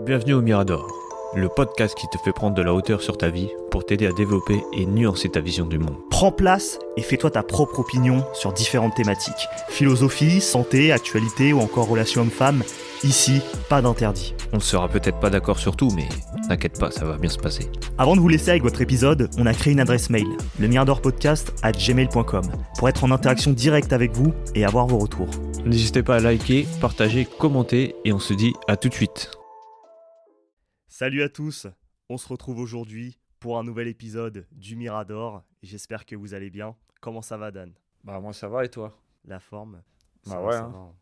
Bienvenue au Mirador, le podcast qui te fait prendre de la hauteur sur ta vie pour t'aider à développer et nuancer ta vision du monde. Prends place et fais-toi ta propre opinion sur différentes thématiques. Philosophie, santé, actualité ou encore relations hommes-femmes. Ici, pas d'interdit. On ne sera peut-être pas d'accord sur tout, mais t'inquiète pas, ça va bien se passer. Avant de vous laisser avec votre épisode, on a créé une adresse mail, lemiradorpodcast@gmail.com, pour être en interaction directe avec vous et avoir vos retours. N'hésitez pas à liker, partager, commenter et on se dit à tout de suite. Salut à tous, on se retrouve aujourd'hui pour un nouvel épisode du Mirador. J'espère que vous allez bien. Comment ça va, Dan ? Bah moi ça va et toi ? La forme ? Bah Ça ouais, va, ça va.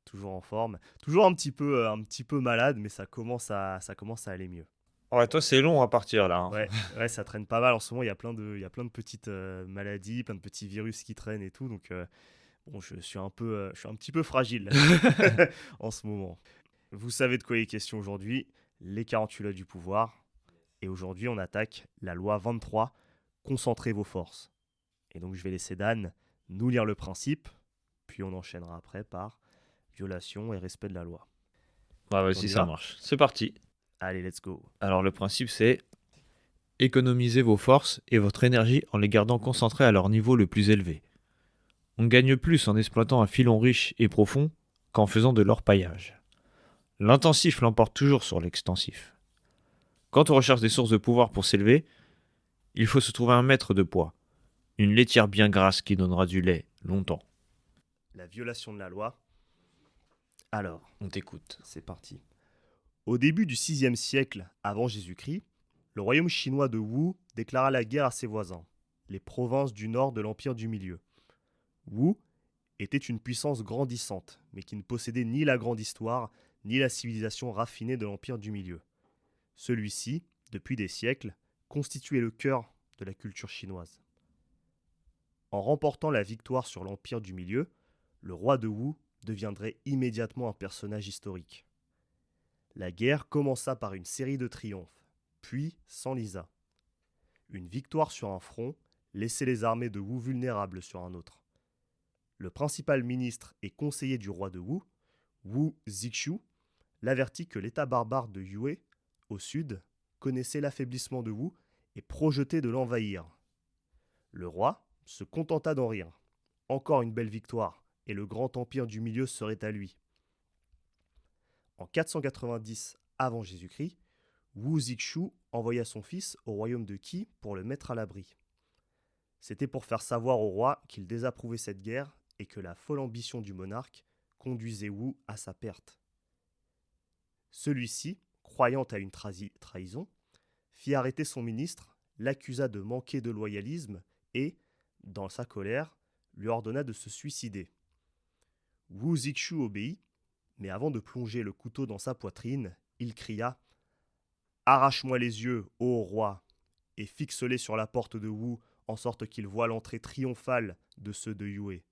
Toujours en forme. Toujours un petit peu malade, mais ça commence à aller mieux. Ouais, toi c'est long à partir là. Ouais, ça traîne pas mal en ce moment. Il y a plein de petites maladies, plein de petits virus qui traînent et tout. Donc, bon, je suis un petit peu fragile en ce moment. Vous savez de quoi il est question aujourd'hui, les 48 lois du pouvoir. Et aujourd'hui, on attaque la loi 23, concentrez vos forces. Et donc, je vais laisser Dan nous lire le principe, puis on enchaînera après par violation et respect de la loi. Bah On vas-y, y ça va ? marche. C'est parti. Allez, let's go. Alors le principe c'est économiser vos forces et votre énergie en les gardant concentrées à leur niveau le plus élevé. On gagne plus en exploitant un filon riche et profond qu'en faisant de l'orpaillage. L'intensif l'emporte toujours sur l'extensif. Quand on recherche des sources de pouvoir pour s'élever, il faut se trouver un maître de poids, une laitière bien grasse qui donnera du lait longtemps. La violation de la loi. Alors, On t'écoute. c'est parti. Au début du 6e siècle avant Jésus-Christ, le royaume chinois de Wu déclara la guerre à ses voisins, les provinces du nord de l'Empire du Milieu. Wu était une puissance grandissante, mais qui ne possédait ni la grande histoire, ni la civilisation raffinée de l'Empire du Milieu. Celui-ci, depuis des siècles, constituait le cœur de la culture chinoise. En remportant la victoire sur l'Empire du Milieu, le roi de Wu deviendrait immédiatement un personnage historique. La guerre commença par une série de triomphes, puis s'enlisa. Une victoire sur un front laissait les armées de Wu vulnérables sur un autre. Le principal ministre et conseiller du roi de Wu, Wu Zixu, l'avertit que l'état barbare de Yue, au sud, connaissait l'affaiblissement de Wu et projetait de l'envahir. Le roi se contenta d'en rire. Encore une belle victoire, et le grand empire du milieu serait à lui. En 490 avant Jésus-Christ, Wu Zixu envoya son fils au royaume de Qi pour le mettre à l'abri. C'était pour faire savoir au roi qu'il désapprouvait cette guerre et que la folle ambition du monarque conduisait Wu à sa perte. Celui-ci, croyant à une trahison, fit arrêter son ministre, l'accusa de manquer de loyalisme et, dans sa colère, lui ordonna de se suicider. Wu Zixu obéit, mais avant de plonger le couteau dans sa poitrine, il cria « Arrache-moi les yeux, ô roi, et fixe-les sur la porte de Wu, en sorte qu'il voie l'entrée triomphale de ceux de Yue. »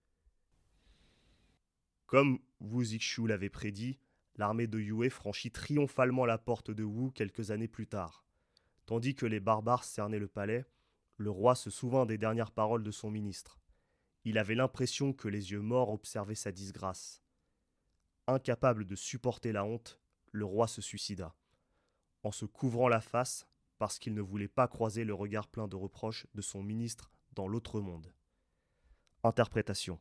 Comme Wu Zixu l'avait prédit, l'armée de Yue franchit triomphalement la porte de Wu quelques années plus tard. Tandis que les barbares cernaient le palais, le roi se souvint des dernières paroles de son ministre. Il avait l'impression que les yeux morts observaient sa disgrâce. Incapable de supporter la honte, le roi se suicida, en se couvrant la face parce qu'il ne voulait pas croiser le regard plein de reproches de son ministre dans l'autre monde. Interprétation.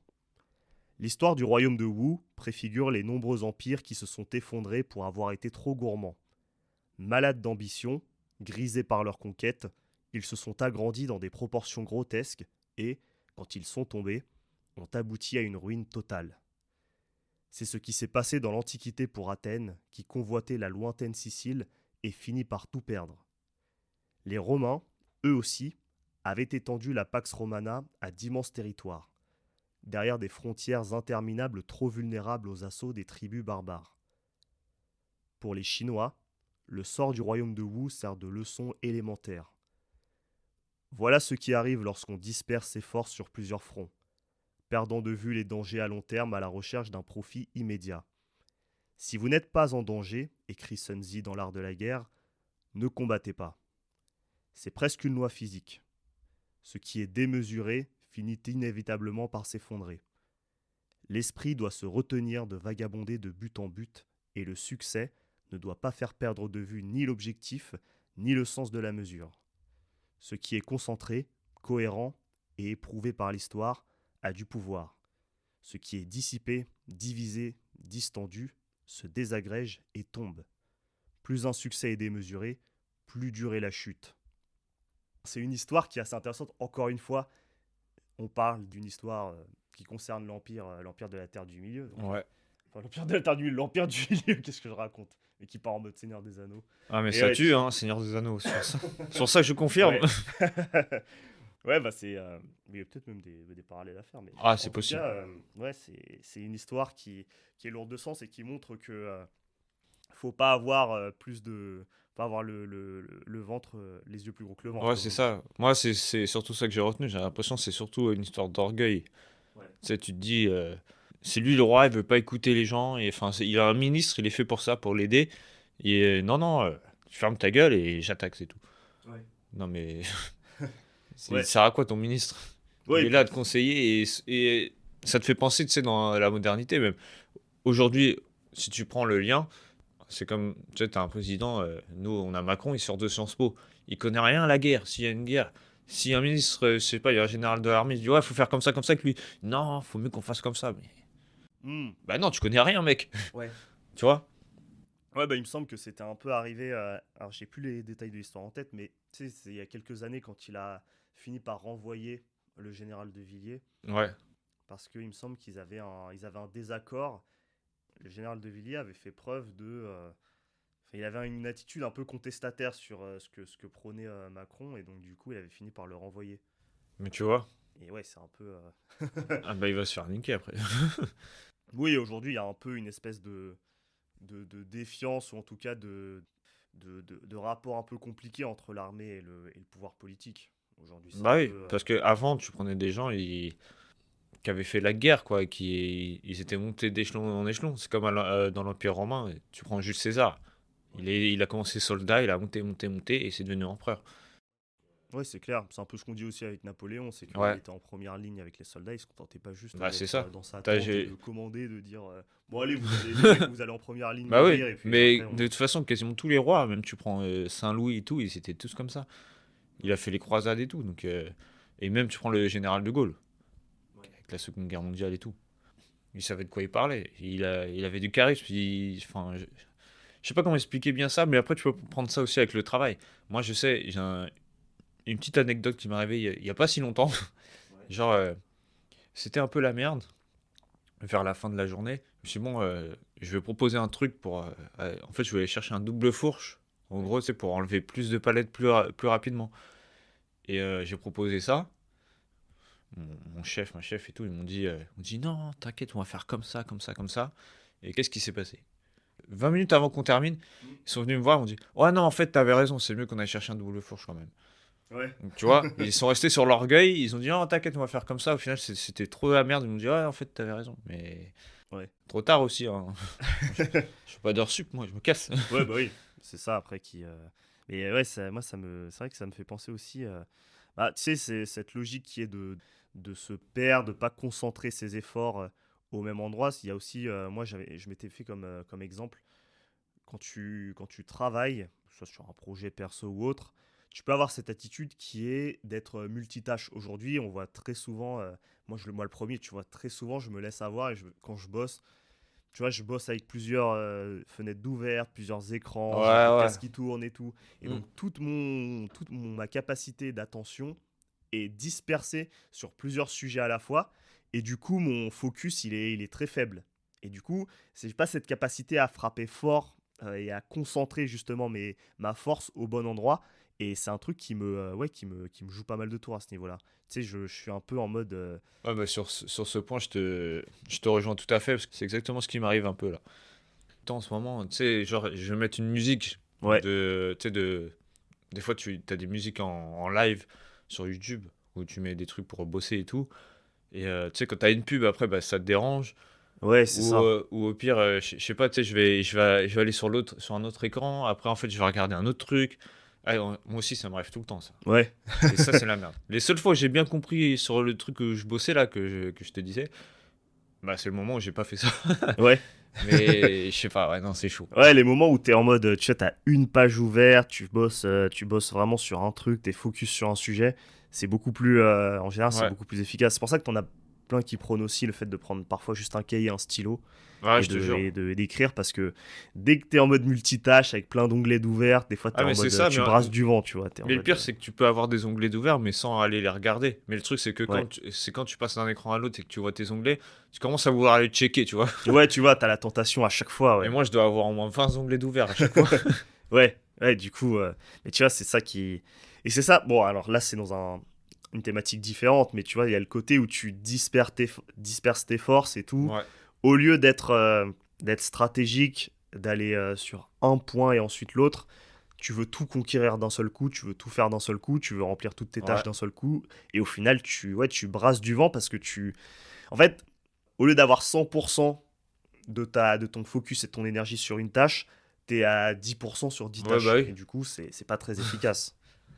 L'histoire du royaume de Wu préfigure les nombreux empires qui se sont effondrés pour avoir été trop gourmands. Malades d'ambition, grisés par leur conquête, ils se sont agrandis dans des proportions grotesques et, quand ils sont tombés, ont abouti à une ruine totale. C'est ce qui s'est passé dans l'Antiquité pour Athènes, qui convoitait la lointaine Sicile et finit par tout perdre. Les Romains, eux aussi, avaient étendu la Pax Romana à d'immenses territoires, derrière des frontières interminables trop vulnérables aux assauts des tribus barbares. Pour les Chinois, le sort du royaume de Wu sert de leçon élémentaire. Voilà ce qui arrive lorsqu'on disperse ses forces sur plusieurs fronts, perdant de vue les dangers à long terme à la recherche d'un profit immédiat. Si vous n'êtes pas en danger, écrit Sun Tzu dans l'art de la guerre, ne combattez pas. C'est presque une loi physique. Ce qui est démesuré finit inévitablement par s'effondrer. L'esprit doit se retenir de vagabonder de but en but, et le succès, ne doit pas faire perdre de vue ni l'objectif, ni le sens de la mesure. Ce qui est concentré, cohérent et éprouvé par l'histoire a du pouvoir. Ce qui est dissipé, divisé, distendu, se désagrège et tombe. Plus un succès est démesuré, plus dure est la chute. C'est une histoire qui est assez intéressante. Encore une fois, on parle d'une histoire qui concerne l'empire de la Terre du Milieu. Donc, Ouais. enfin, l'empire de la Terre du Milieu, l'empire du Milieu, qu'est-ce que je raconte? Mais qui part en mode Seigneur des Anneaux. Ah, mais Et ça ouais, tue, hein, Seigneur des Anneaux. Sur ça, je confirme. Ouais. Ouais, bah c'est. Mais il y a peut-être même des parallèles à faire. Mais Ah, en c'est tout possible. cas, ouais, c'est une histoire qui est lourde de sens et qui montre que faut pas avoir plus de. Faut pas avoir le ventre, les yeux plus gros que le ventre, Ouais, comme c'est on dit. ça. Moi, c'est surtout ça que j'ai retenu. J'ai l'impression que c'est surtout une histoire d'orgueil. Ouais. Tu sais, tu te dis, c'est lui le roi, il veut pas écouter les gens. Et enfin, il a un ministre, il est fait pour ça, pour l'aider. Et non, non, tu fermes ta gueule et j'attaque, c'est tout. Ouais. Non, mais il Ouais. sert à quoi ton ministre? Ouais, Il et est là à puis. te conseiller et ça te fait penser, tu sais, dans la modernité même. Aujourd'hui, si tu prends le lien, c'est comme, tu sais, t'as un président, nous, on a Macron, il sort de Sciences Po. Il connaît rien à la guerre, s'il y a une guerre. Si un ministre, je sais pas, il y a un général de l'armée, il dit, ouais, faut faire comme ça avec lui. Non, faut mieux qu'on fasse comme ça. Mais... Hmm. Bah non, tu connais rien, mec. Ouais. Tu vois? Ouais, bah il me semble que c'était un peu arrivé. Alors, j'ai plus les détails de l'histoire en tête, mais tu sais, c'est il y a quelques années quand il a fini par renvoyer le général de Villiers, Ouais. parce qu'il me semble ils avaient un désaccord. Le général de Villiers avait fait preuve enfin, il avait une attitude un peu contestataire sur ce que prônait Macron, et donc du coup, il avait fini par le renvoyer. Mais tu vois? Et ouais, c'est un peu. Ah bah il va se faire niquer après. Oui, aujourd'hui, il y a un peu une espèce de défiance, ou en tout cas de rapport un peu compliqué entre l'armée et le pouvoir politique. Aujourd'hui, c'est Bah un oui, peu. parce que avant, tu prenais des gens qui avaient fait la guerre, quoi, et ils étaient montés d'échelon en échelon. C'est comme dans l'Empire romain, tu prends Jules César. Il a commencé soldat, il a monté, et c'est devenu empereur. Ouais, c'est clair. C'est un peu ce qu'on dit aussi avec Napoléon, c'est qu'il Ouais, était en première ligne avec les soldats, il se contentait pas juste bah c'est d'être ça. dans sa T'as- tente et j'ai- de commander, de dire bon allez, les mecs, vous allez en première ligne Bah oui, mourir, et puis mais après de toute façon, quasiment tous les rois, même tu prends Saint-Louis et tout, ils étaient tous comme ça. Il a fait les croisades et tout, donc et même tu prends le général de Gaulle, Ouais. avec la Seconde Guerre mondiale et tout. Il savait de quoi il parlait. Il avait du charisme. Enfin, je sais pas comment expliquer bien ça, mais après tu peux prendre ça aussi avec le travail. Moi, je sais, une petite anecdote qui m'est arrivée il y a pas si longtemps. Ouais. Genre, c'était un peu la merde vers la fin de la journée. Je me suis dit, bon, je vais proposer un truc pour. En fait, je vais aller chercher un double fourche. En gros, c'est pour enlever plus de palettes plus rapidement. Et j'ai proposé ça. Mon chef, ma chef et tout, ils m'ont dit non, t'inquiète, on va faire comme ça, comme ça, comme ça. Et qu'est-ce qui s'est passé? 20 minutes avant qu'on termine, ils sont venus me voir, ils m'ont dit ouais, non, en fait, t'avais raison, c'est mieux qu'on aille chercher un double fourche quand même. Ouais. Donc, tu vois, ils sont restés sur l'orgueil, ils ont dit non, t'inquiète, on va faire comme ça. Au final, c'était trop de la merde, ils m'ont dit ouais, en fait, t'avais raison. Mais Ouais. trop tard aussi, hein. Je fais pas d'heure sup, moi, je me casse. Ouais, bah oui, c'est ça après qui. Mais ouais, moi, c'est vrai que ça me fait penser aussi. Bah, tu sais, c'est cette logique qui est de se perdre, de pas concentrer ses efforts au même endroit. Il y a aussi, moi, je m'étais fait comme exemple, quand tu travailles, soit sur un projet perso ou autre, tu peux avoir cette attitude qui est d'être multitâche. Aujourd'hui, on voit très souvent, moi le premier, tu vois, très souvent, je me laisse avoir, et quand je bosse, tu vois, je bosse avec plusieurs fenêtres d'ouvertes, plusieurs écrans, j'ai le Ouais, ouais. podcast qui tourne et tout. Et Mm. donc, ma capacité d'attention est dispersée sur plusieurs sujets à la fois. Et du coup, mon focus, il est très faible. Et du coup, c'est pas cette capacité à frapper fort et à concentrer justement ma force au bon endroit. Et c'est un truc ouais, qui me joue pas mal de tours à ce niveau-là. Tu sais, je suis un peu en mode. Ouais, bah, sur ce point, je te rejoins tout à fait, parce que c'est exactement ce qui m'arrive un peu là. En ce moment, tu sais, genre, je vais mettre une musique Ouais, tu sais, des fois, tu as des musiques en live sur YouTube où tu mets des trucs pour bosser et tout. Et tu sais, quand tu as une pub, après, bah, ça te dérange. ouais, c'est ça. Ou au pire, je sais pas, tu sais, je vais aller sur un autre écran. Après, en fait, je vais regarder un autre truc. Ah, moi aussi, ça m'arrive tout le temps, ça. Ouais, Et ça, c'est la merde. Les seules fois où j'ai bien compris sur le truc que je bossais là, que je te disais, bah, c'est le moment où j'ai pas fait ça. ouais. Mais je sais pas, ouais, non, c'est chaud. Ouais, les moments où t'es en mode, tu vois, t'as une page ouverte, tu bosses vraiment sur un truc, t'es focus sur un sujet, c'est beaucoup plus, en général, c'est Ouais, beaucoup plus efficace. C'est pour ça que t'en as plein qui prônent aussi le fait de prendre parfois juste un cahier, un stylo ouais, je te jure. d'écrire parce que dès que t'es en mode multitâche avec plein d'onglets d'ouverts, des fois t'es Ah, en mais c'est mode, ça, tu brasses du vent, tu vois, t'es en mais le mode, pire, c'est que tu peux avoir des onglets d'ouvert, mais sans aller les regarder. Mais le truc, c'est que ouais. c'est quand tu passes d'un écran à l'autre et que tu vois tes onglets, tu commences à vouloir aller checker, tu vois. Ouais, tu vois, t'as la tentation à chaque fois, Et ouais. moi, je dois avoir au moins 20 onglets d'ouvert à chaque fois. Ouais, ouais, du coup, mais tu vois, c'est ça qui. Et c'est ça, bon, alors là, c'est dans une thématique différente, mais tu vois, il y a le côté où tu disperses tes forces et tout, Ouais, au lieu d'être stratégique, d'aller sur un point et ensuite l'autre, tu veux tout conquérir d'un seul coup, tu veux tout faire d'un seul coup, tu veux remplir toutes tes tâches ouais, d'un seul coup, et au final, ouais, tu brasses du vent parce que En fait, au lieu d'avoir 100% de ton focus et de ton énergie sur une tâche, t'es à 10% sur 10 ouais, bah tâches. oui. Et du coup, c'est pas très efficace.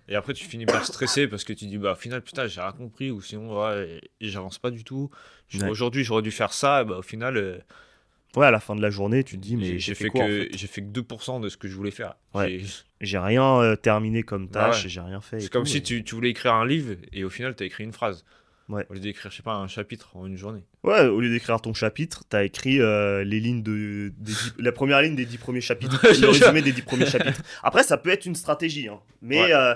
Et après, tu finis par stresser parce que tu dis, bah, au final, putain, j'ai rien compris, ou sinon, ouais, et j'avance pas du tout. Ouais. Aujourd'hui, j'aurais dû faire ça, et bah, au final, Ouais, à la fin de la journée, tu te dis, mais j'ai fait quoi en fait? j'ai fait que 2% de ce que je voulais faire. Ouais. J'ai rien terminé comme Bah ouais. tâche, j'ai rien fait et C'est comme tout. si tu voulais écrire un livre, et au final, t'as écrit une phrase. Ouais. Au lieu d'écrire, je sais pas, un chapitre en une journée. Ouais, au lieu d'écrire ton chapitre, t'as écrit les lignes la première ligne des 10 premiers chapitres, le résumé des 10 premiers chapitres. Après, ça peut être une stratégie, hein, mais Ouais,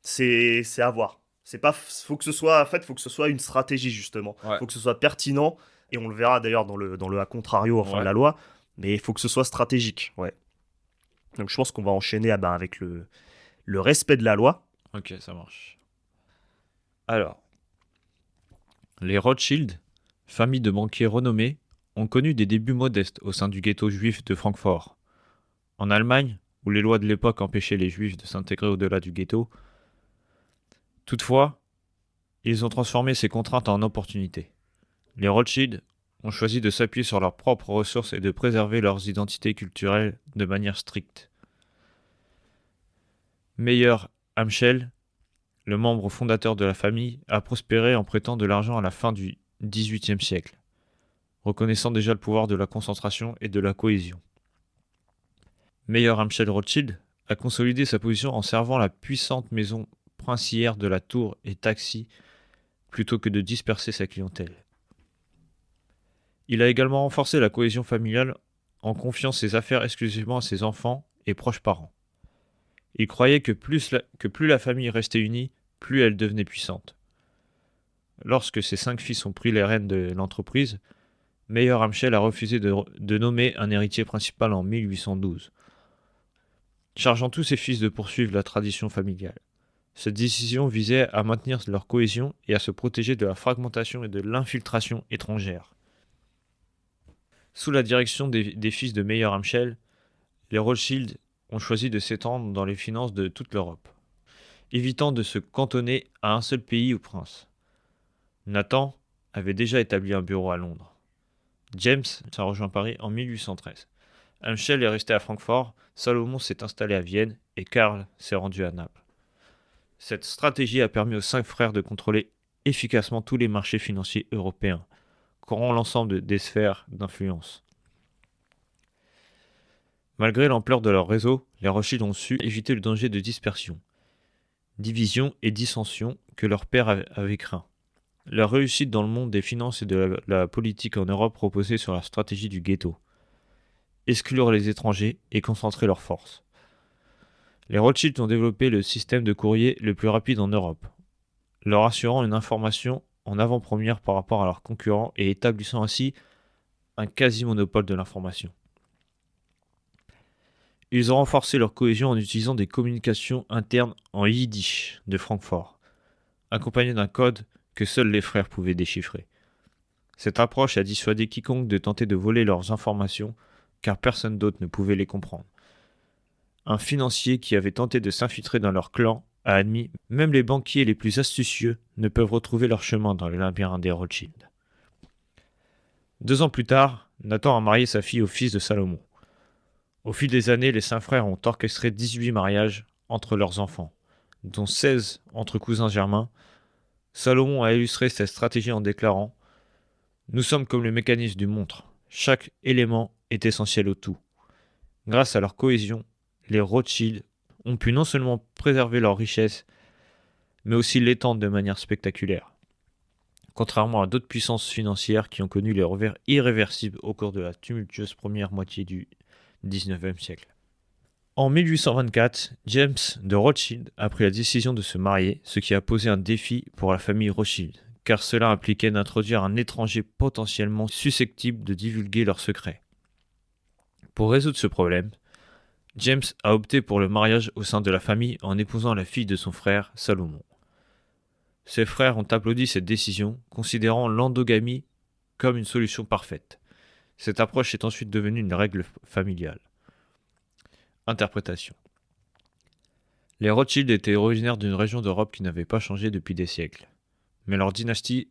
c'est à voir. C'est pas, faut que ce soit, en fait, faut que ce soit une stratégie justement. ouais, Faut que ce soit pertinent et on le verra d'ailleurs dans le à contrario, enfin de ouais. la loi. Mais il faut que ce soit stratégique. Ouais. Donc je pense qu'on va enchaîner avec le respect de la loi. Ok, ça marche. Alors, les Rothschild, famille de banquiers renommés, ont connu des débuts modestes au sein du ghetto juif de Francfort. En Allemagne, où les lois de l'époque empêchaient les juifs de s'intégrer au-delà du ghetto, toutefois, ils ont transformé ces contraintes en opportunités. Les Rothschild ont choisi de s'appuyer sur leurs propres ressources et de préserver leurs identités culturelles de manière stricte. Meyer Amschel, le membre fondateur de la famille, a prospéré en prêtant de l'argent à la fin du XVIIIe siècle, reconnaissant déjà le pouvoir de la concentration et de la cohésion. Meyer Amschel Rothschild a consolidé sa position en servant la puissante maison princière de la Tour et Taxi plutôt que de disperser sa clientèle. Il a également renforcé la cohésion familiale en confiant ses affaires exclusivement à ses enfants et proches parents. Il croyait que plus la famille restait unie, plus elle devenait puissante. Lorsque ses 5 fils ont pris les rênes de l'entreprise, Meyer Amschel a refusé de nommer un héritier principal en 1812, chargeant tous ses fils de poursuivre la tradition familiale. Cette décision visait à maintenir leur cohésion et à se protéger de la fragmentation et de l'infiltration étrangère. Sous la direction des fils de Meyer Amschel, les Rothschild ont choisi de s'étendre dans les finances de toute l'Europe, évitant de se cantonner à un seul pays ou prince. Nathan avait déjà établi un bureau à Londres. James a rejoint Paris en 1813. Amschel est resté à Francfort, Salomon s'est installé à Vienne et Karl s'est rendu à Naples. Cette stratégie a permis aux 5 frères de contrôler efficacement tous les marchés financiers européens, couvrant l'ensemble des sphères d'influence. Malgré l'ampleur de leur réseau, les Rothschild ont su éviter le danger de dispersion, division et dissension que leur père avait craint. Leur réussite dans le monde des finances et de la politique en Europe reposait sur la stratégie du ghetto. Exclure les étrangers et concentrer leurs forces. Les Rothschild ont développé le système de courrier le plus rapide en Europe, leur assurant une information en avant-première par rapport à leurs concurrents et établissant ainsi un quasi-monopole de l'information. Ils ont renforcé leur cohésion en utilisant des communications internes en yiddish de Francfort, accompagnées d'un code que seuls les frères pouvaient déchiffrer. Cette approche a dissuadé quiconque de tenter de voler leurs informations, car personne d'autre ne pouvait les comprendre. Un financier qui avait tenté de s'infiltrer dans leur clan a admis « Même les banquiers les plus astucieux ne peuvent retrouver leur chemin dans le labyrinthe des Rothschild ». 2 ans plus tard, Nathan a marié sa fille au fils de Salomon. Au fil des années, les 5 frères ont orchestré 18 mariages entre leurs enfants, dont 16 entre cousins germains. Salomon a illustré cette stratégie en déclarant « Nous sommes comme le mécanisme d'une montre. Chaque élément est essentiel au tout. Grâce à leur cohésion, les Rothschild ont pu non seulement préserver leur richesse, mais aussi l'étendre de manière spectaculaire. Contrairement à d'autres puissances financières qui ont connu les revers irréversibles au cours de la tumultueuse première moitié du XIXe siècle. En 1824, James de Rothschild a pris la décision de se marier, ce qui a posé un défi pour la famille Rothschild, car cela impliquait d'introduire un étranger potentiellement susceptible de divulguer leurs secrets. Pour résoudre ce problème, James a opté pour le mariage au sein de la famille en épousant la fille de son frère, Salomon. Ses frères ont applaudi cette décision, considérant l'endogamie comme une solution parfaite. Cette approche est ensuite devenue une règle familiale. Interprétation. Les Rothschild étaient originaires d'une région d'Europe qui n'avait pas changé depuis des siècles. Mais leur dynastie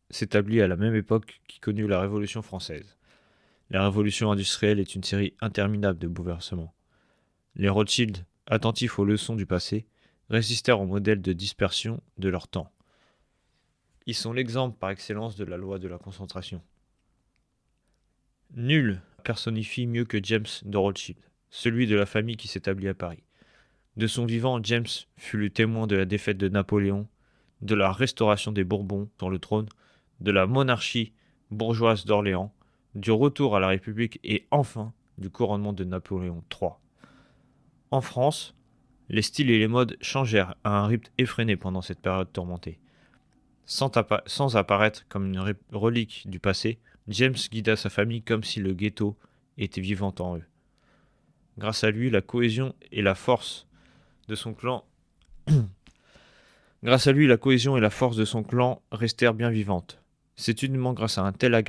s'établit à la même époque qui connut la Révolution française. La Révolution industrielle est une série interminable de bouleversements. Les Rothschild, attentifs aux leçons du passé, résistèrent au modèle de dispersion de leur temps. Ils sont l'exemple par excellence de la loi de la concentration. Nul personnifie mieux que James de Rothschild, celui de la famille qui s'établit à Paris. De son vivant, James fut le témoin de la défaite de Napoléon, de la restauration des Bourbons sur le trône, de la monarchie bourgeoise d'Orléans, du retour à la République et enfin du couronnement de Napoléon III. En France, les styles et les modes changèrent à un rythme effréné pendant cette période tourmentée. Sans apparaître comme une relique du passé, James guida sa famille comme si le ghetto était vivant en eux. Grâce à lui, la cohésion et la force de son clan restèrent bien vivantes. C'est uniquement grâce à un tel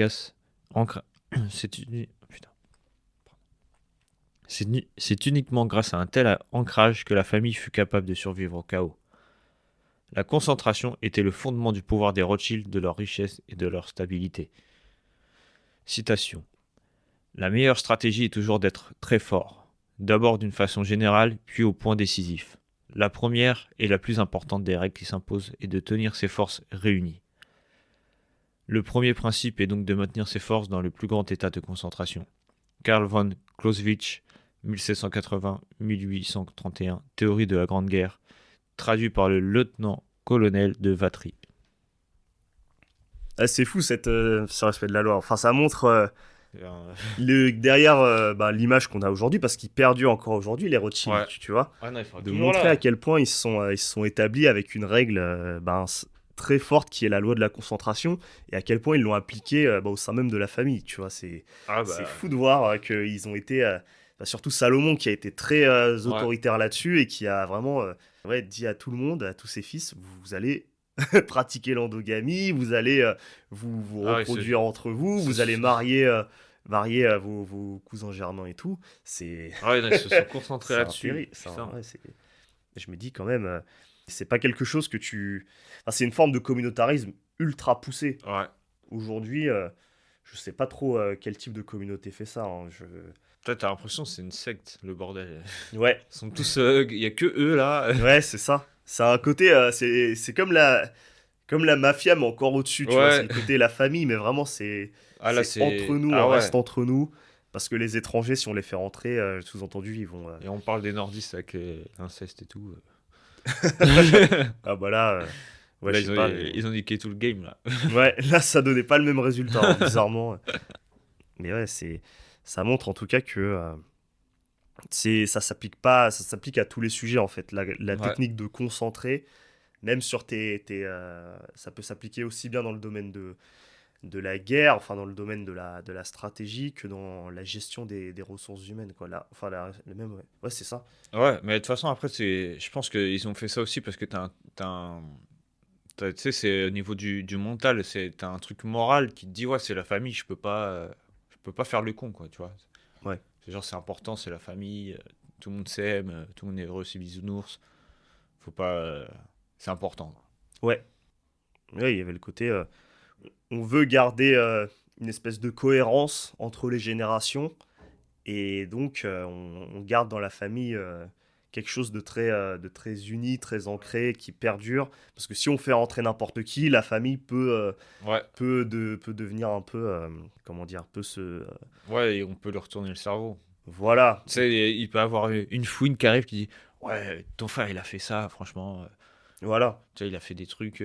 C'est uniquement grâce à un tel ancrage que la famille fut capable de survivre au chaos. La concentration était le fondement du pouvoir des Rothschild, de leur richesse et de leur stabilité. Citation. La meilleure stratégie est toujours d'être très fort, d'abord d'une façon générale, puis au point décisif. La première et la plus importante des règles qui s'imposent est de tenir ses forces réunies. Le premier principe est donc de maintenir ses forces dans le plus grand état de concentration. Karl von Clausewitz, 1780-1831, Théorie de la Grande Guerre, traduit par le lieutenant-colonel de Vatry. Ah, c'est fou ce respect de la loi. Enfin, ça montre derrière l'image qu'on a aujourd'hui, parce qu'ils perdurent encore aujourd'hui, les Rothschild, Ouais. tu vois. Ah non, il faudra De toujours montrer là. à quel point ils se sont établis avec une règle très forte qui est la loi de la concentration, et à quel point ils l'ont appliquée au sein même de la famille, tu vois. C'est fou de voir qu'ils ont été, surtout Salomon qui a été très autoritaire là-dessus et qui a vraiment dit à tout le monde, à tous ses fils, vous allez pratiquer l'endogamie, vous allez vous reproduire entre vous, vous allez marier vos cousins germains et tout. C'est Ouais, non, ils se sont concentrés c'est là-dessus. je me dis quand même, c'est pas quelque chose que c'est une forme de communautarisme ultra poussé. Ouais. Aujourd'hui, je sais pas trop quel type de communauté fait ça. Hein. Toi, t'as l'impression que c'est une secte, le bordel. Ouais. Ils sont tous. Il y a que eux là. Ouais, c'est ça. Ça a un côté, c'est comme la mafia, mais encore au-dessus. Tu vois, c'est le côté la famille, mais vraiment, c'est entre nous, on reste entre nous. Parce que les étrangers, si on les fait rentrer, sous-entendu, ils vont. Et on parle des nordistes avec l'inceste et tout. Ah bah là, Là, ils ont niqué tout le game là. Ouais, là, ça donnait pas le même résultat, hein, bizarrement. Mais ouais, ça montre en tout cas que ça s'applique pas, ça s'applique à tous les sujets en fait. La technique de concentrer, même sur ça peut s'appliquer aussi bien dans le domaine de la guerre, enfin dans le domaine de la stratégie, que dans la gestion des ressources humaines, quoi. Là, enfin, le même, ouais, c'est ça. Ouais, mais de toute façon, après, je pense qu'ils ont fait ça aussi parce que tu sais, c'est au niveau du mental, t'as un truc moral qui te dit, ouais, c'est la famille, je peux pas faire le con, quoi, tu vois. Ouais. C'est genre, c'est important, c'est la famille, tout le monde s'aime, tout le monde est heureux, c'est bisounours. Faut pas. C'est important. Ouais. Ouais, il y avait le côté. On veut garder une espèce de cohérence entre les générations, et donc on garde dans la famille quelque chose de très uni, très ancré, qui perdure. Parce que si on fait rentrer n'importe qui, la famille Ouais, peut devenir un peu, comment dire, peut se... ouais, et on peut lui retourner le cerveau. voilà. Tu sais, il peut avoir une fouine qui arrive qui dit ouais, ton frère il a fait ça, franchement. Voilà. Tu sais, il a fait des trucs,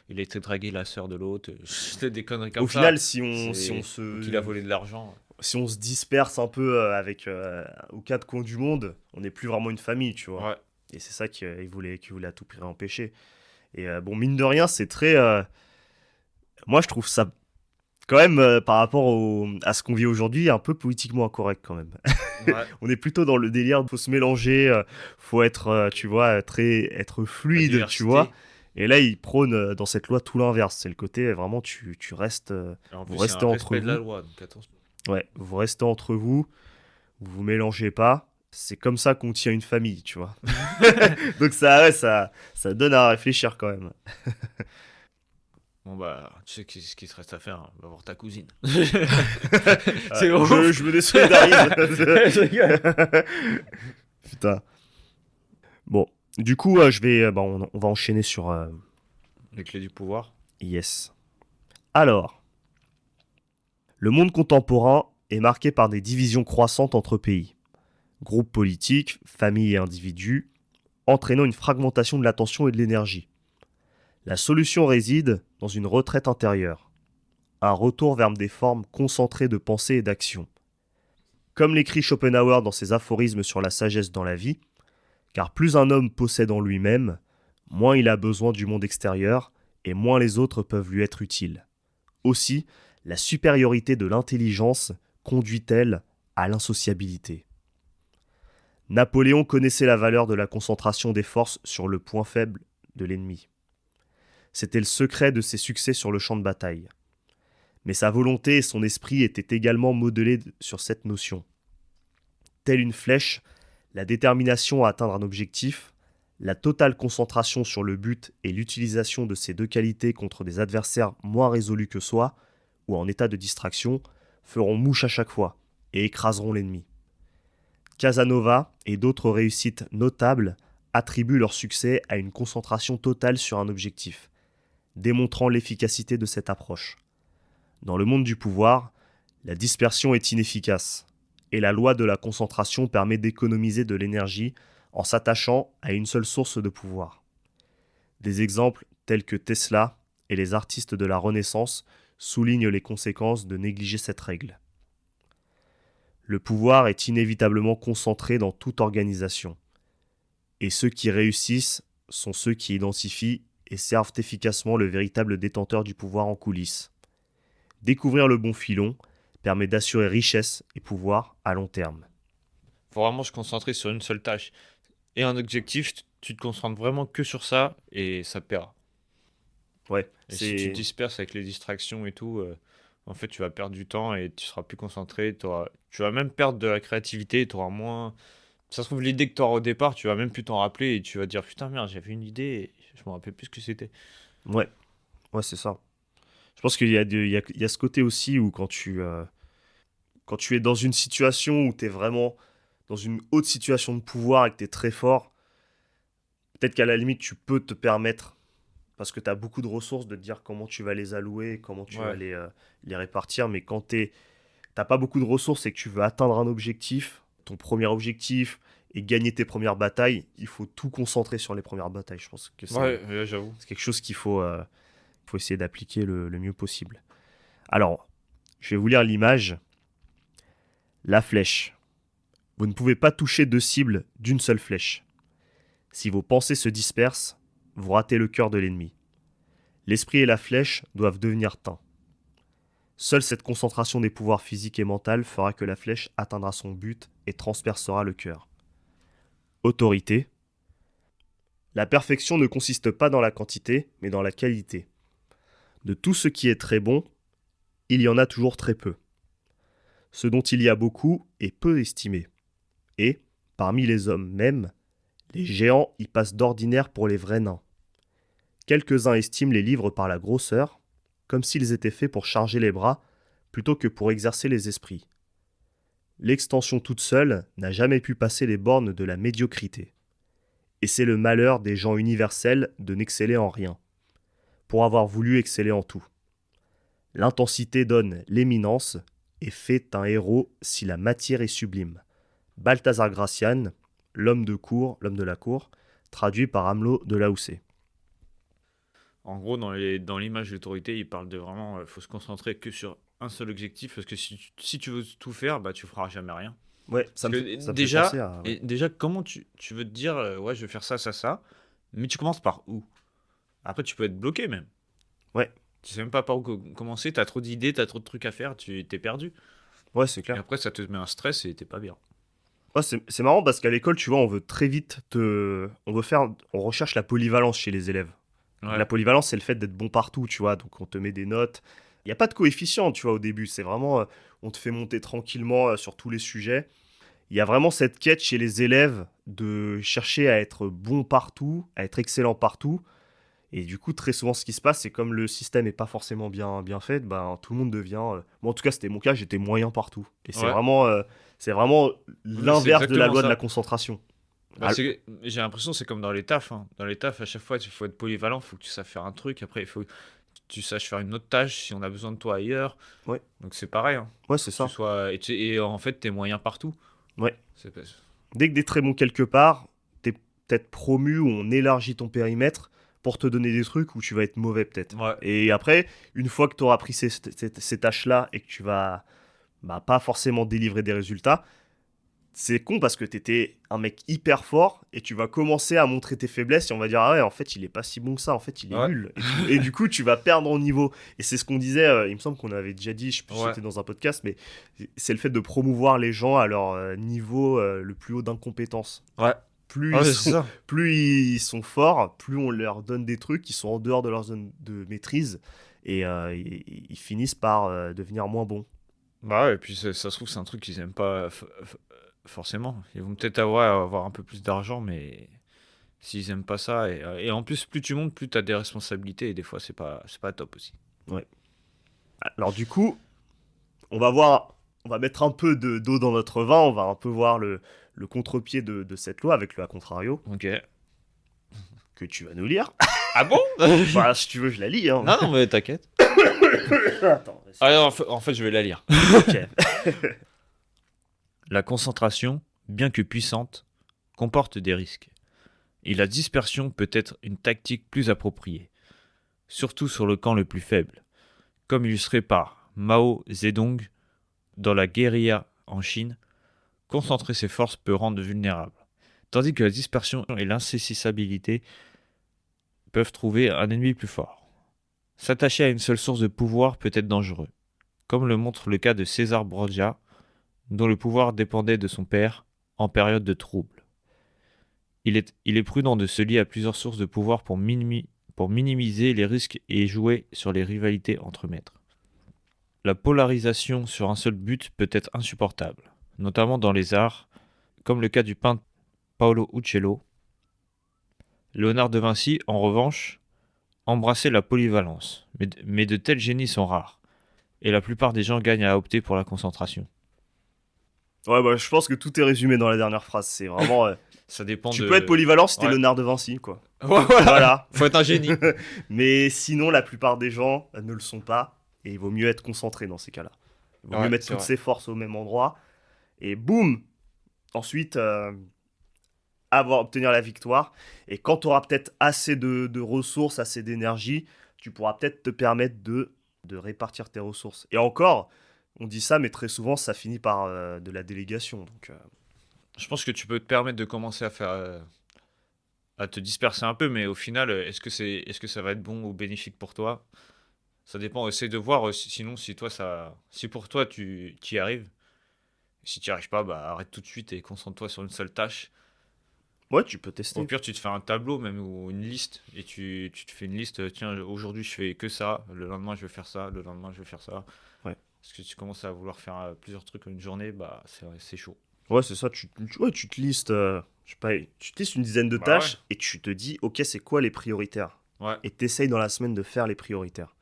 il a été draguer la sœur de l'autre, c'était des conneries Au comme ça. final, si on, si on Ou qu'il a se... volé de l'argent. Si on se disperse un peu aux quatre coins du monde, on n'est plus vraiment une famille, tu vois. Ouais, Et c'est ça qu'il voulait à tout prix empêcher. Et bon, mine de rien, c'est très... moi, je trouve ça quand même, par rapport à ce qu'on vit aujourd'hui, un peu politiquement incorrect quand même. ouais. On est plutôt dans le délire, faut se mélanger, faut être, tu vois, être La fluide, tu vois. diversité. Et là, il prône dans cette loi tout l'inverse. C'est le côté, vraiment, tu restes, Et en vous plus, c'est restez un entre respect de la vous. loi, donc attention. Ouais, vous restez entre vous, vous mélangez pas. C'est comme ça qu'on tient une famille, tu vois. Donc ça, ouais, ça donne à réfléchir quand même. Bon bah, tu sais ce qui te reste à faire, hein, va voir ta cousine. Ouais, C'est ouf. je me désolidarise. Je rigole. Putain. Bon, du coup, bah, on va enchaîner sur Les clés du pouvoir. Yes. Alors, le monde contemporain est marqué par des divisions croissantes entre pays, groupes politiques, familles et individus, entraînant une fragmentation de l'attention et de l'énergie. La solution réside dans une retraite intérieure, un retour vers des formes concentrées de pensée et d'action. Comme l'écrit Schopenhauer dans ses aphorismes sur la sagesse dans la vie, car plus un homme possède en lui-même, moins il a besoin du monde extérieur et moins les autres peuvent lui être utiles. Aussi, la supériorité de l'intelligence conduit-elle à l'insociabilité. Napoléon connaissait la valeur de la concentration des forces sur le point faible de l'ennemi. C'était le secret de ses succès sur le champ de bataille. Mais sa volonté et son esprit étaient également modelés sur cette notion. Telle une flèche, la détermination à atteindre un objectif, la totale concentration sur le but et l'utilisation de ces deux qualités contre des adversaires moins résolus que soi, ou en état de distraction, feront mouche à chaque fois et écraseront l'ennemi. Casanova et d'autres réussites notables attribuent leur succès à une concentration totale sur un objectif, démontrant l'efficacité de cette approche. Dans le monde du pouvoir, la dispersion est inefficace, et la loi de la concentration permet d'économiser de l'énergie en s'attachant à une seule source de pouvoir. Des exemples tels que Tesla et les artistes de la Renaissance soulignent les conséquences de négliger cette règle. Le pouvoir est inévitablement concentré dans toute organisation, et ceux qui réussissent sont ceux qui identifient et servent efficacement le véritable détenteur du pouvoir en coulisses. Découvrir le bon filon permet d'assurer richesse et pouvoir à long terme. Faut vraiment se concentrer sur une seule tâche. Et un objectif, tu te concentres vraiment que sur ça et ça paiera. Ouais, Et si tu te disperses avec les distractions et tout, en fait, tu vas perdre du temps et tu seras plus concentré. Tu vas même perdre de la créativité, tu auras moins. Ça se trouve, l'idée que tu auras au départ, tu vas même plus t'en rappeler et tu vas te dire putain, merde, j'avais une idée et je me rappelle plus ce que c'était. Ouais, ouais, c'est ça. Je pense qu'il y a, il y a ce côté aussi où quand tu es dans une situation où tu es vraiment dans une haute situation de pouvoir et que tu es très fort, peut-être qu'à la limite, tu peux te permettre, parce que tu as beaucoup de ressources, de te dire comment tu vas les allouer, comment tu vas Ouais. les répartir. Mais quand tu n'as pas beaucoup de ressources et que tu veux atteindre un objectif, ton premier objectif, et gagner tes premières batailles, il faut tout concentrer sur les premières batailles. Je pense que Ouais, j'avoue. c'est quelque chose qu'il faut essayer d'appliquer le mieux possible. Alors, je vais vous lire l'image. La flèche. Vous ne pouvez pas toucher deux cibles d'une seule flèche. Si vos pensées se dispersent, vous ratez le cœur de l'ennemi. L'esprit et la flèche doivent devenir teints. Seule cette concentration des pouvoirs physiques et mentaux fera que la flèche atteindra son but et transpercera le cœur. Autorité. La perfection ne consiste pas dans la quantité, mais dans la qualité. De tout ce qui est très bon, il y en a toujours très peu. Ce dont il y a beaucoup est peu estimé. Et, parmi les hommes même, les géants y passent d'ordinaire pour les vrais nains. Quelques-uns estiment les livres par la grosseur, comme s'ils étaient faits pour charger les bras plutôt que pour exercer les esprits. L'extension toute seule n'a jamais pu passer les bornes de la médiocrité. et c'est le malheur des gens universels de n'exceller en rien, pour avoir voulu exceller en tout. L'intensité donne l'éminence et fait un héros si la matière est sublime. Balthazar Gracian, l'homme de la cour, traduit par Amelot de Lahousset. En gros, dans l'image d'autorité, il parle de vraiment, faut se concentrer que sur un seul objectif, parce que si tu veux tout faire, bah tu feras jamais rien. Ouais, ça Parce me, que ça me fait penser à... et déjà, comment tu veux te dire, ouais, je vais faire ça, ça, ça, mais tu commences par où? Après, tu peux être bloqué même. Ouais, Tu sais même pas par où commencer, t'as trop d'idées, t'as trop de trucs à faire, tu t'es perdu. ouais, c'est Et clair. après, ça te met un stress et t'es pas bien. Ouais, c'est marrant parce qu'à l'école, tu vois, on veut très vite on recherche la polyvalence chez les élèves. Donc, Ouais, la polyvalence, c'est le fait d'être bon partout, tu vois. Donc on te met des notes. Il n'y a pas de coefficient, tu vois, au début. C'est vraiment, on te fait monter tranquillement sur tous les sujets. Il y a vraiment cette quête chez les élèves de chercher à être bon partout, à être excellent partout. Et du coup, très souvent, ce qui se passe, c'est comme le système n'est pas forcément bien fait, ben, tout le monde devient. Moi, en tout cas, c'était mon cas, j'étais moyen partout. Et ouais. c'est vraiment Mais c'est l'inverse de la exactement loi de la ça. concentration. Bah, j'ai l'impression que c'est comme dans les tafs, hein. Dans les tafs, à chaque fois, il faut être polyvalent, il faut que tu saches faire un truc. Après, il faut que tu saches faire une autre tâche si on a besoin de toi ailleurs. Ouais, Donc c'est pareil, hein. ouais, c'est Faut que tu ça. sois. Et en fait, t'es moyen partout. Ouais. C'est pas- Dès que t'es très bon quelque part, t'es peut-être promu ou on élargit ton périmètre pour te donner des trucs où tu vas être mauvais peut-être. Ouais. Et après, une fois que tu auras pris ces tâches-là et que tu vas pas forcément délivrer des résultats, c'est con parce que t'étais un mec hyper fort et tu vas commencer à montrer tes faiblesses et on va dire ah ouais en fait il est pas si bon que ça, en fait il est Ouais. nul et, tout. Et du coup tu vas perdre en niveau. Et c'est ce qu'on disait, il me semble qu'on avait déjà dit, je sais plus si Ouais. c'était dans un podcast, mais c'est le fait de promouvoir les gens à leur niveau le plus haut d'incompétence. Ouais. Plus, Ah ils ouais, c'est sont, ça. plus ils sont forts, plus on leur donne des trucs qui sont en dehors de leur zone de maîtrise et ils finissent par devenir moins bons. Bah ouais, et puis ça se trouve, c'est un truc qu'ils aiment pas forcément. Ils vont peut-être avoir un peu plus d'argent, mais s'ils aiment pas ça. Et en plus, plus tu montes, plus t'as des responsabilités. Et des fois, c'est pas top aussi. Ouais. Alors du coup, on va mettre un peu d'eau dans notre vin, on va un peu voir le contre-pied de cette loi avec le a contrario, Ok. que tu vas nous lire. Ah bon? Bah, si tu veux, je la lis. Hein. Non, non, mais t'inquiète. Attends, Ah, non, en fait, je vais la lire. ok. La concentration, bien que puissante, comporte des risques. Et la dispersion peut être une tactique plus appropriée, surtout sur le camp le plus faible, comme illustré par Mao Zedong dans la guérilla en Chine. Concentrer ses forces peut rendre vulnérable, tandis que la dispersion et l'insaisissabilité peuvent trouver un ennemi plus fort. S'attacher à une seule source de pouvoir peut être dangereux, comme le montre le cas de César Borgia, dont le pouvoir dépendait de son père en période de trouble. Il est prudent de se lier à plusieurs sources de pouvoir pour minimiser les risques et jouer sur les rivalités entre maîtres. La polarisation sur un seul but peut être insupportable, notamment dans les arts, comme le cas du peintre Paolo Uccello. Léonard de Vinci, en revanche, embrassait la polyvalence, mais de tels génies sont rares, et la plupart des gens gagnent à opter pour la concentration. Ouais, bah, je pense que tout est résumé dans la dernière phrase. C'est vraiment. Ça dépend Tu de... peux être polyvalent si t'es Ouais. Léonard de Vinci, quoi. Voilà. Voilà. Faut être un génie. Mais sinon, la plupart des gens ne le sont pas. Et il vaut mieux être concentré dans ces cas-là. Il vaut Ouais, mieux mettre c'est toutes vrai. ses forces au même endroit. Et boum. Ensuite, obtenir la victoire. Et quand tu auras peut-être assez de ressources, assez d'énergie, tu pourras peut-être te permettre de répartir tes ressources. Et encore, on dit ça, mais très souvent, ça finit par de la délégation. Donc, Je pense que tu peux te permettre de commencer à faire... à te disperser un peu, mais au final, est-ce que ça va être bon ou bénéfique pour toi? Ça dépend. Essaye de voir, sinon, si pour toi, tu y arrives. Si tu n'y arrives pas, bah, arrête tout de suite et concentre-toi sur une seule tâche. ouais, tu peux Au tester. pire, tu te fais un tableau même ou une liste et tu te fais une liste. Tiens, aujourd'hui je fais que ça. Le lendemain je vais faire ça. Le lendemain je vais faire ça. Ouais. Parce que tu commences à vouloir faire plusieurs trucs en une journée, bah c'est chaud. Ouais, c'est ça. Ouais, tu te listes, je sais pas, tu te listes une dizaine de Bah tâches et tu te dis, ok, c'est quoi les prioritaires? Ouais. Et t'essayes dans la semaine de faire les prioritaires.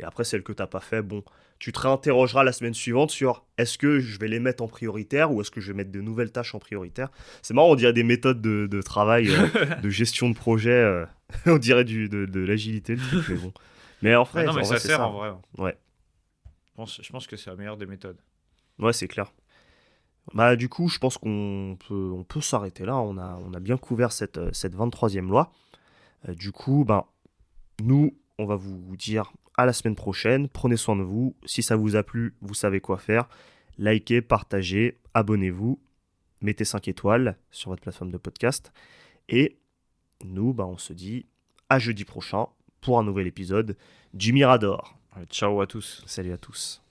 Et après, celles que tu n'as pas fait, bon, tu te réinterrogeras la semaine suivante sur est-ce que je vais les mettre en prioritaire ou est-ce que je vais mettre de nouvelles tâches en prioritaire. C'est marrant, on dirait des méthodes de travail, de gestion de projet. On dirait de l'agilité, le truc, mais bon. Mais en vrai, non, mais en vrai, ça c'est sert ça. en vrai. Ouais, Je pense que c'est la meilleure des méthodes. ouais, c'est clair. Bah, du coup, je pense on peut s'arrêter là. On a bien couvert cette 23e loi. Du coup, ben, nous, on va vous dire à la semaine prochaine. Prenez soin de vous. Si ça vous a plu, vous savez quoi faire. Likez, partagez, abonnez-vous, mettez 5 étoiles sur votre plateforme de podcast. Et nous, ben, on se dit à jeudi prochain pour un nouvel épisode du Mirador. Ciao à tous. Salut à tous.